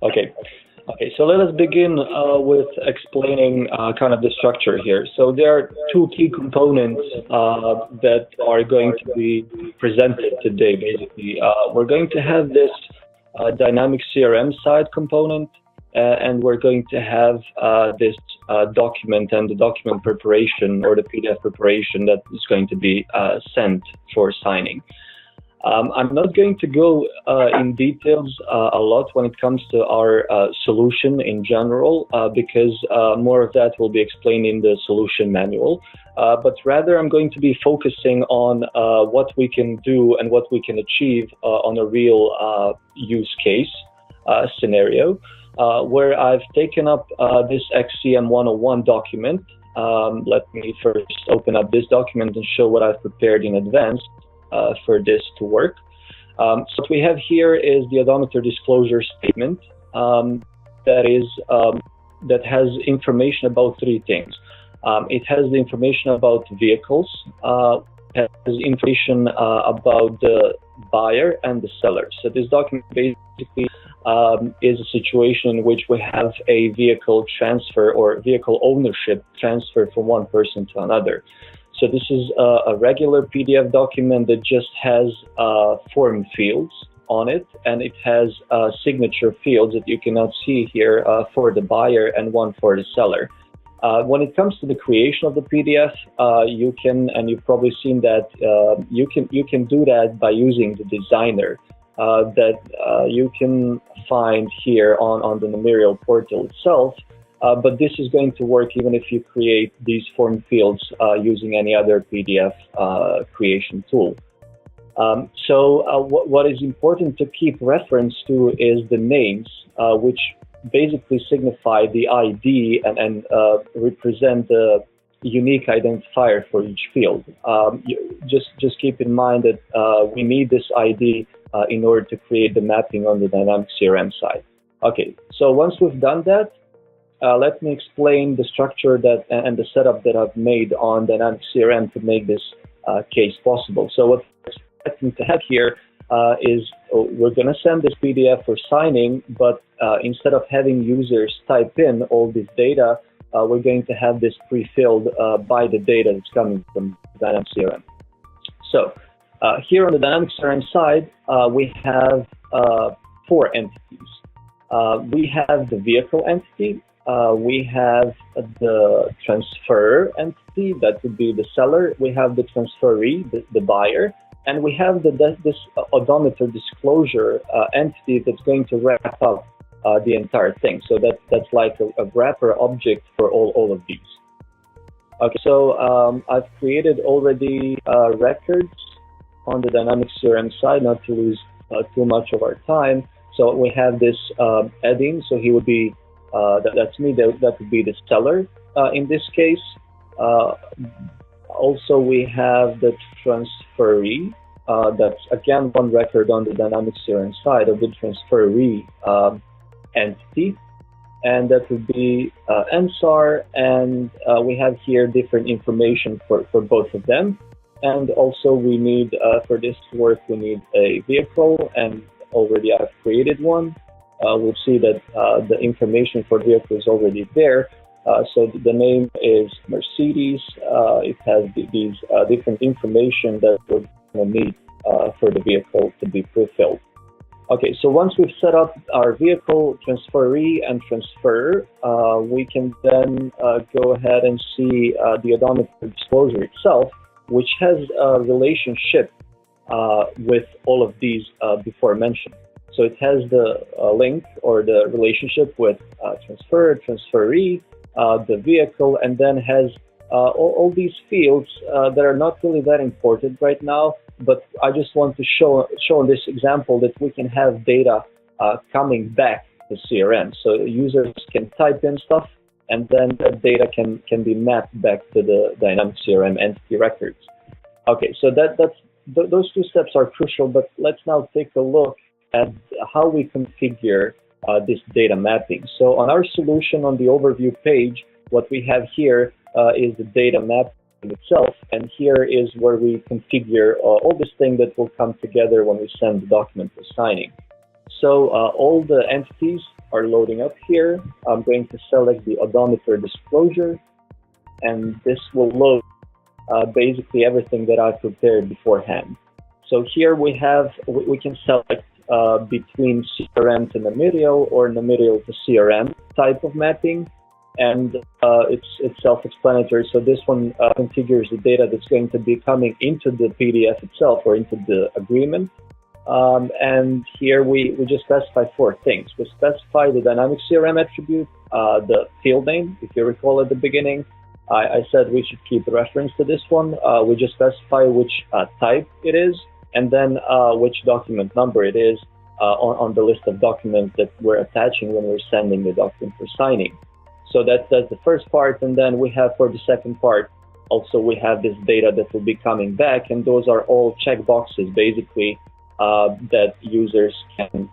Okay. Okay, so let us begin with explaining kind of the structure here. So there are two key components that are going to be presented today, basically. We're going to have this dynamic CRM side component, and we're going to have this document and the document preparation or the PDF preparation that is going to be sent for signing. I'm not going to go in details a lot when it comes to our solution in general, because more of that will be explained in the solution manual. But rather, I'm going to be focusing on what we can do and what we can achieve on a real use case scenario, where I've taken up this XCM 101 document. Let me first open up this document and show what I've prepared in advance for this to work. So what we have here is the odometer disclosure statement that has information about three things. It has the information about vehicles, it has information about the buyer and the seller. So this document basically is a situation in which we have a vehicle transfer or vehicle ownership transfer from one person to another. So this is a regular PDF document that just has form fields on it, and it has signature fields that you cannot see here for the buyer and one for the seller. When it comes to the creation of the PDF, you can, and you've probably seen that, you can do that by using the designer that you can find here on the Namirial portal itself. But this is going to work even if you create these form fields using any other PDF creation tool. What is important to keep reference to is the names, which basically signify the ID and represent the unique identifier for each field. Just keep in mind that we need this ID in order to create the mapping on the dynamic CRM side. Okay, so once we've done that, let me explain the structure and the setup that I've made on Dynamic CRM to make this case possible. So what we're expecting to have here is we're going to send this PDF for signing, but instead of having users type in all this data, we're going to have this pre-filled by the data that's coming from Dynamic CRM. So here on the Dynamic CRM side, we have four entities. We have the vehicle entity. We have the transfer entity, that would be the seller. We have the transferee, the buyer, and we have this odometer disclosure entity that's going to wrap up the entire thing. So that's like a wrapper object for all of these. Okay, so I've created already records on the Dynamic CRM side, not to lose too much of our time. So we have this add-in, so he would be that's me, that would be the seller in this case. Also, we have the transferee. That's again one record on the Dynamic CRM side of the transferee entity, and that would be NSAR. And we have here different information for both of them. And also, we need for this to work, we need a vehicle, and already I've created one. We'll see that the information for vehicle is already there. So the name is Mercedes. It has these different information that we're going to need for the vehicle to be pre-filled. Okay, so once we've set up our vehicle, transferee, and transfer, we can then go ahead and see the odometer disclosure itself, which has a relationship with all of these before mentioned. So it has the link or the relationship with transfer, transferee, the vehicle, and then has all these fields that are not really that important right now, but I just want to show in this example that we can have data coming back to CRM. So users can type in stuff, and then that data can be mapped back to the Dynamic CRM entity records. Okay, so those two steps are crucial, but let's now take a look at how we configure this data mapping. So on our solution on the overview page, what we have here is the data mapping itself, and here is where we configure all this thing that will come together when we send the document for signing. So all the entities are loading up here. I'm going to select the odometer disclosure, and this will load basically everything that I've prepared beforehand. So here we can select between CRM to Namirial or Namirial to CRM type of mapping, and it's self-explanatory. So this one configures the data that's going to be coming into the PDF itself or into the agreement. And here we just specify 4 things. We specify the dynamic CRM attribute, the field name. If you recall at the beginning, I said we should keep reference to this one. We just specify which type it is, and then which document number it is on the list of documents that we're attaching when we're sending the document for signing. So that's the first part, and then we have for the second part, also we have this data that will be coming back, and those are all checkboxes basically that users can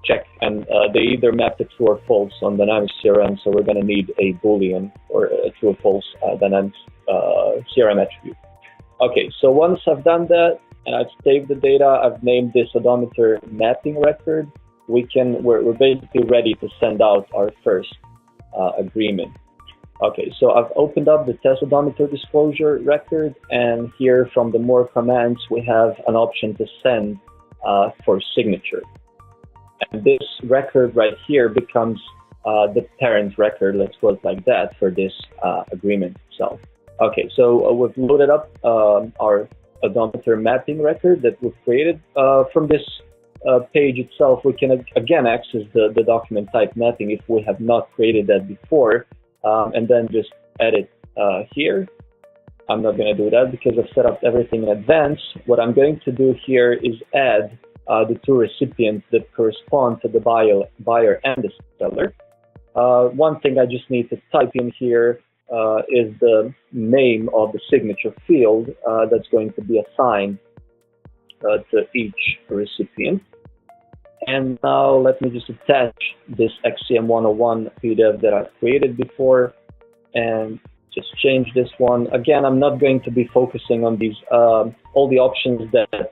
check, and they either map to true or false on Dynamics CRM, so we're going to need a Boolean or a true or false Dynamics CRM attribute. Okay, so once I've done that, and I've saved the data, I've named this odometer mapping record, we're basically ready to send out our first agreement. Okay, so I've opened up the test odometer disclosure record, and here from the more commands, we have an option to send for signature. And this record right here becomes the parent record, let's call it like that, for this agreement itself. Okay, so we've loaded up our odometer mapping record that we've created. From this page itself, we can again access the document type mapping if we have not created that before, and then just edit here. I'm not going to do that because I've set up everything in advance. What I'm going to do here is add the 2 recipients that correspond to the buyer and the seller. One thing I just need to type in here is the name of the signature field that's going to be assigned to each recipient. And now let me just attach this XCM 101 PDF that I've created before and just change this one. Again, I'm not going to be focusing on these all the options that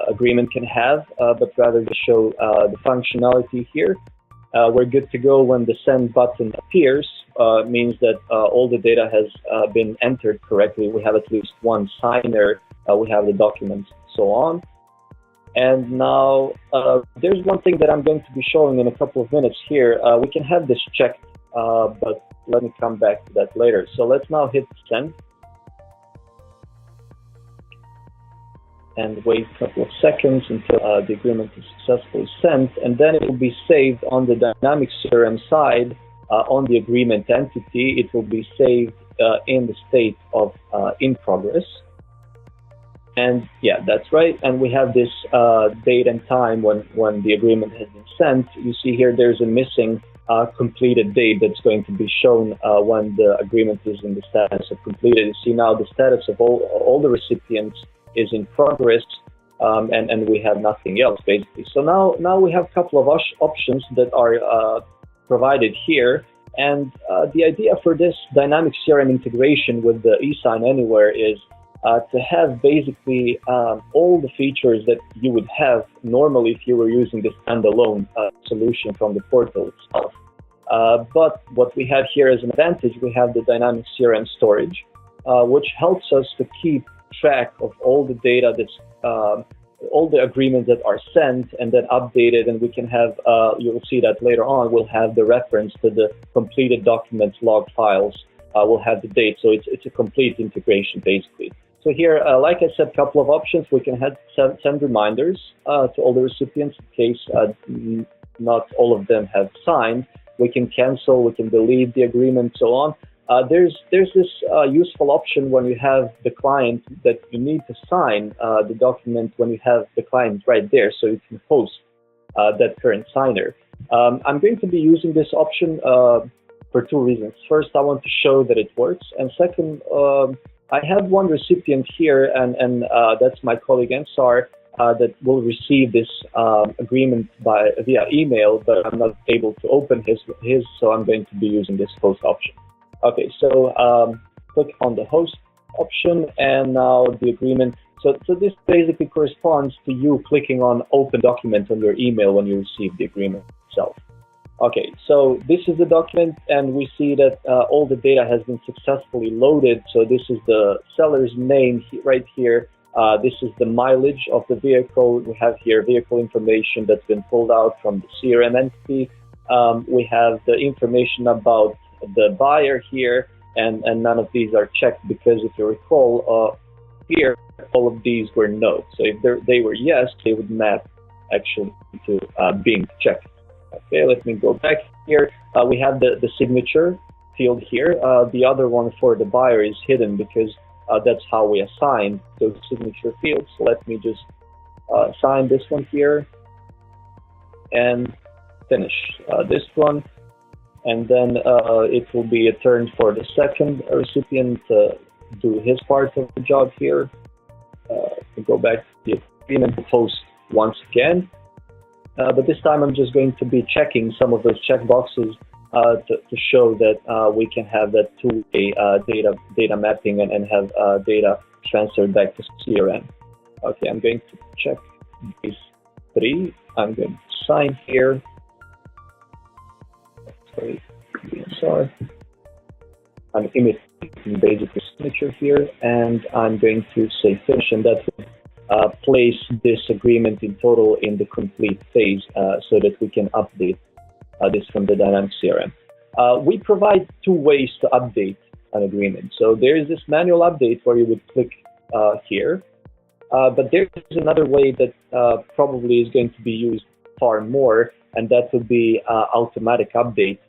agreement can have, but rather to show the functionality here. We're good to go when the send button appears, means that all the data has been entered correctly. We have at least one signer, we have the documents, so on. And now there's one thing that I'm going to be showing in a couple of minutes here. We can have this checked, but let me come back to that later. So let's now hit send and wait a couple of seconds until the agreement is successfully sent, and then it will be saved on the Dynamics CRM side on the agreement entity. It will be saved in the state of in progress. And yeah, that's right. And we have this date and time when the agreement has been sent. You see here there's a missing completed date that's going to be shown when the agreement is in the status of completed. You see now the status of all the recipients is in progress, and we have nothing else basically. So now we have a couple of options that are provided here. And the idea for this dynamic CRM integration with the eSignAnyWhere is to have basically all the features that you would have normally if you were using this standalone solution from the portal itself. But what we have here as an advantage, we have the dynamic CRM storage, which helps us to keep track of all the data that's all the agreements that are sent and then updated, and we can have, you'll see that later on, we'll have the reference to the completed documents log files, we'll have the date, so it's a complete integration basically. So here, like I said, a couple of options. We can send reminders to all the recipients in case not all of them have signed. We can cancel, we can delete the agreement, so on. There's this useful option when you have the client that you need to sign the document when you have the client right there, so you can host that current signer. I'm going to be using this option for 2 reasons. First, I want to show that it works, and second, I have one recipient here, and that's my colleague Ensar, that will receive this agreement via email, but I'm not able to open his, so I'm going to be using this host option. Okay, so click on the host option, and now the agreement. So this basically corresponds to you clicking on Open Document on your email when you receive the agreement itself. Okay, so this is the document, and we see that all the data has been successfully loaded. So this is the seller's name right here. This is the mileage of the vehicle. We have here vehicle information that's been pulled out from the CRM entity. We have the information about the buyer here, and none of these are checked because, if you recall, here all of these were no. So if they were yes, they would map actually to being checked. Okay, let me go back here. We have the signature field here. The other one for the buyer is hidden because that's how we assign those signature fields. So let me just assign this one here and finish this one. And then it will be a turn for the second recipient to do his part of the job here. Go back to the agreement post once again. But this time I'm just going to be checking some of those checkboxes to show that we can have that two-way data mapping and have data transferred back to CRM. Okay, I'm going to check these three. I'm going to sign here. Sorry. I'm imitating basically signature here, and I'm going to say finish, and that will place this agreement in total in the complete phase so that we can update this from the dynamic CRM. We provide two ways to update an agreement. So there is this manual update where you would click here, but there is another way that probably is going to be used far more, and that would be automatic update,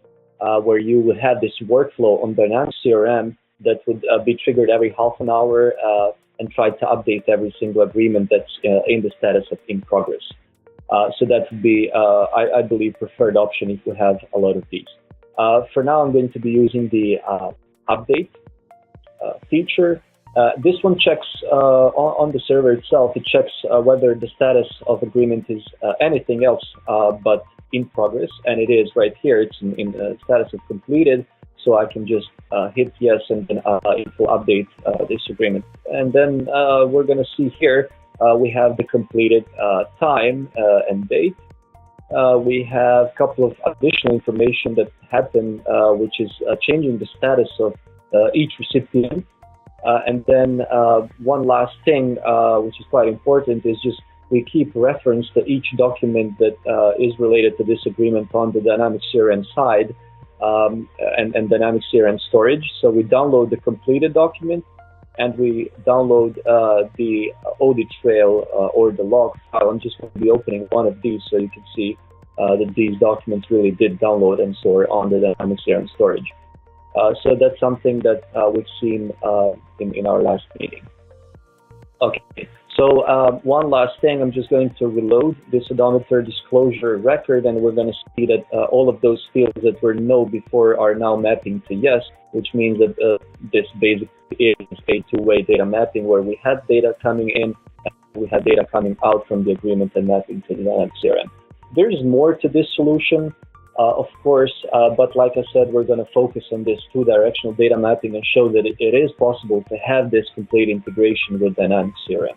where you would have this workflow on dynamic CRM that would be triggered every half an hour and try to update every single agreement that's in the status of in progress. So that would be, I believe, preferred option if you have a lot of these. For now, I'm going to be using the update feature. This one checks on the server itself. It checks whether the status of agreement is anything else but in progress, and it is right here. It's in the status of completed. So I can just hit yes, and then it will update this agreement. And then we're going to see here, we have the completed time and date. We have a couple of additional information that happened, which is changing the status of each recipient. And then one last thing, which is quite important, is just we keep reference to each document that is related to this agreement on the dynamic CRM side. And dynamic CRM storage. So we download the completed document, and we download the audit trail or the log file. I'm just going to be opening one of these so you can see that these documents really did download and store on the dynamic CRM storage. So that's something that we've seen in our last meeting. Okay. So one last thing, I'm just going to reload this odometer disclosure record, and we're going to see that all of those fields that were no before are now mapping to yes, which means that this basically is a two-way data mapping where we had data coming in and we had data coming out from the agreement and mapping to the dynamic CRM. There is more to this solution, of course, but like I said, we're going to focus on this two-directional data mapping and show that it is possible to have this complete integration with dynamic CRM.